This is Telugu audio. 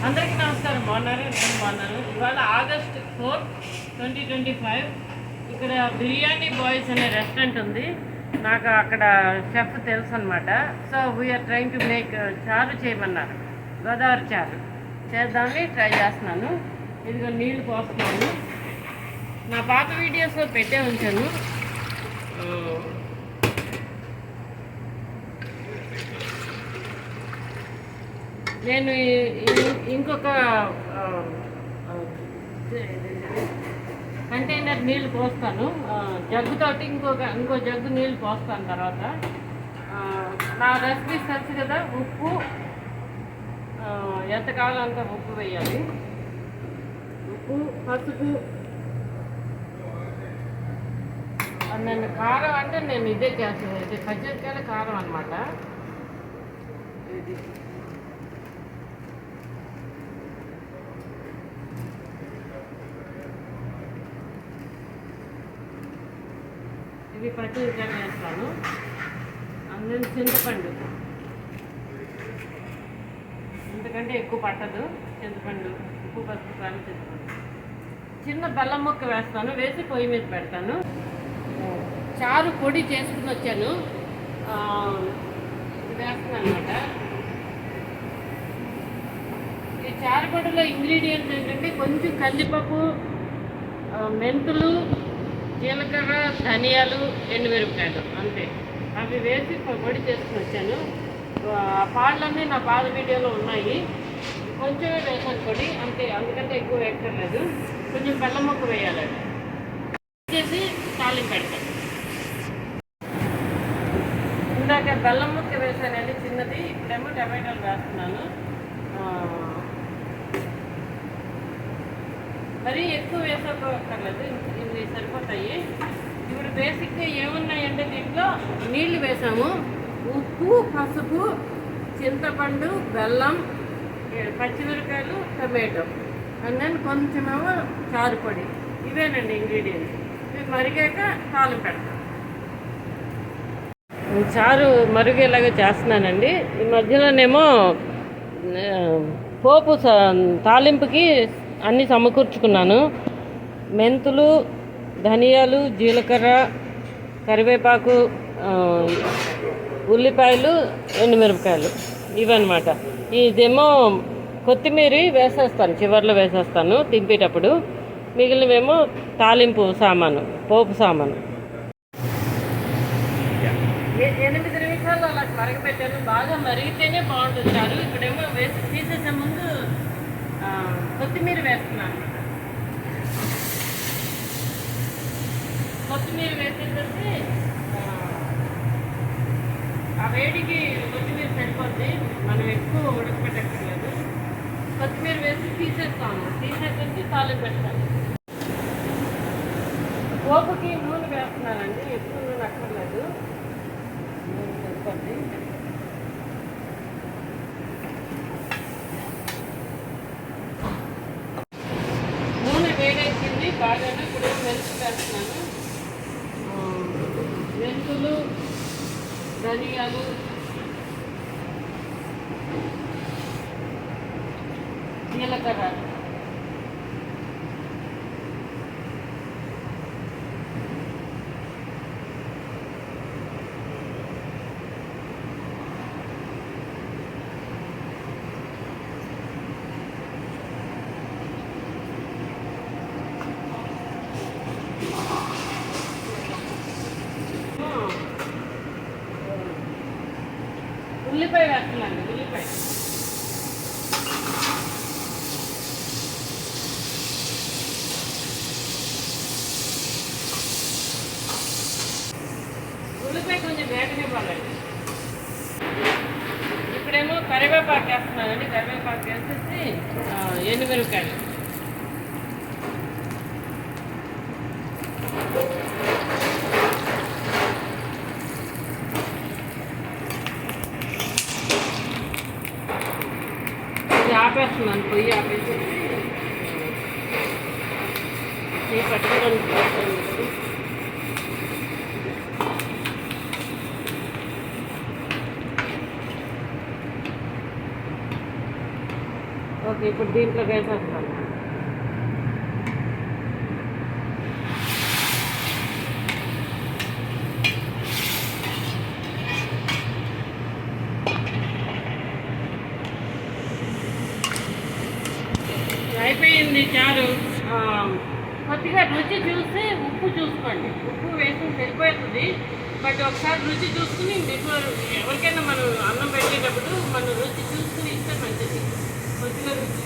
అందరికీ నమస్కారం. బాగున్నారు? నేను బాగున్నాను. ఇవాళ ఆగస్ట్ 4, 2025 ఇక్కడ బిర్యానీ బాయ్స్ అనే రెస్టారెంట్ ఉంది. నాకు అక్కడ షెఫ్ తెలుసు అనమాట. So we are trying to make చారు చేయమన్నారు. గోదావరి చారు చేద్దామని ట్రై చేస్తున్నాను. ఇదిగో నీళ్లు పోస్తున్నాను. నా పాత వీడియోస్లో పెట్టే ఉంచాను. నేను ఇంకొక కంటైనర్ నీళ్ళు పోస్తాను. జగ్గుతోటి ఇంకో జగ్గు నీళ్ళు పోస్తాను. తర్వాత నా రెసిపీస్ తెలుసు కదా. ఉప్పు ఎంత కావాలో అంత ఉప్పు వేయాలి. ఉప్పు, పసుపు, నేను కారం అంటే నేను ఇదే చేస్తాను. ఇది పచ్చిమిరపకాయల కారం అనమాట. ఇది ఇవి పచ్చిమిరపకాయలు వేస్తాను. అందులో చింతపండు, ఎందుకంటే ఎక్కువ పట్టదు. చింతపండు, ఉప్పు, పసుపు, కారం, చింతపండు. చిన్న బెల్లం ముక్క వేస్తాను. వేసి పొయ్యి మీద పెడతాను. చారు పొడి చేసుకుని వచ్చాను. ఇది వేస్తాను అనమాట. ఈ చారు పొడిలో ఇంగ్రీడియంట్స్ ఏంటంటే కొంచెం కందిపప్పు, మెంతులు, జీలకర్ర, ధనియాలు, ఎండుమిరపకాయలు, అంతే. అవి వేసి పొడి చేసుకుని వచ్చాను. పాళ్ళన్నీ నా పాత వీడియోలో ఉన్నాయి. కొంచెమే వేసాను పొడి, అంతే. అందుకంటే ఎక్కువ వేయక్కర్లేదు. కొంచెం బెల్లం ముక్క వేయాలండి. చేసి తాలింపు పెడతాను. ఇందాక బెల్లం ముక్క వేసానండి, చిన్నది. ఇప్పుడేమో టమాటాలు వేస్తున్నాను. మరీ ఎక్కువ వేసుకోక్కర్లేదు, ఇవి సరిపోతాయి. ఇప్పుడు బేసిక్గా ఏమున్నాయంటే దీంట్లో నీళ్లు వేసాము. ఉప్పు, పసుపు, చింతపండు, బెల్లం, పచ్చిమిరపకాయలు, టమాటో, అండ్ దెన్ కొంచెమేమో చారు పొడి. ఇవేనండి ఇంగ్రీడియంట్స్. ఇవి మరిగాక తాలింపు పెడతాం. చారు మరిగేలాగా చేస్తున్నానండి. ఈ మధ్యలోనేమో పోపు తాలింపుకి అన్నీ సమకూర్చుకున్నాను. మెంతులు, ధనియాలు, జీలకర్ర, కరివేపాకు, ఉల్లిపాయలు, ఎండుమిరపకాయలు, ఇవన్నమాట. ఇదేమో కొత్తిమీర వేసేస్తాను, చివర్లో వేసేస్తాను తింపేటప్పుడు. మిగిలినవేమో తాలింపు సామాను, పోపు సామాను. 8 నిమిషాలు అలా మరగపెట్టాను. బాగా మరిగితేనే బాగుంటుంది చారు. ఇప్పుడేమో వేసి తీసేసే ముందు కొత్తిమీర వేస్తున్నాను. కొత్తిమీర వేసేసి ఆ వేడికి కొత్తిమీర సరిపోద్ది. మనం ఎక్కువ ఉడకపెట్టక్కర్లేదు. కొత్తిమీర వేసి తీసేస్తాను. తీసేసి తాలింపు పెడతాను. పోపుకి నూనె వేస్తున్నానండి. ఎక్కువ నూనె అక్కర్లేదు, నూనె సరిపోద్ది. నూనె వేడెక్కింది బాగానే. ఇప్పుడు మెంతులు వేస్తున్నాను. మెంతులు, ధనియాలు, జీలకర్ర, ఉల్లిపాయ వేస్తున్నాను. ఉల్లిపాయ కొంచెం వేగనివ్వాలండి. ఇప్పుడేమో కరివేపాకు వేస్తున్నానండి. కరివేపాకు వేసేసి ఎండుమిరపకాయలు, ఆపేస్తున్నాను. పొయ్యి ఆపేసి పట్టుకోవడానికి ఓకే, ఇప్పుడు దీంట్లో వేసేస్తాను. అయిపోయింది చారు. ఆ, కొద్దిగా రుచి చూస్తే ఉప్పు చూసుకోండి. ఉప్పు వేసి సరిపోతుంది. బట్ ఒకసారి రుచి చూసుకుని బిఫోర్ ఎవరికైనా మనం అన్నం పెట్టేటప్పుడు మనం రుచి చూసుకుని ఇస్తే మంచిది. కొద్దిగా రుచి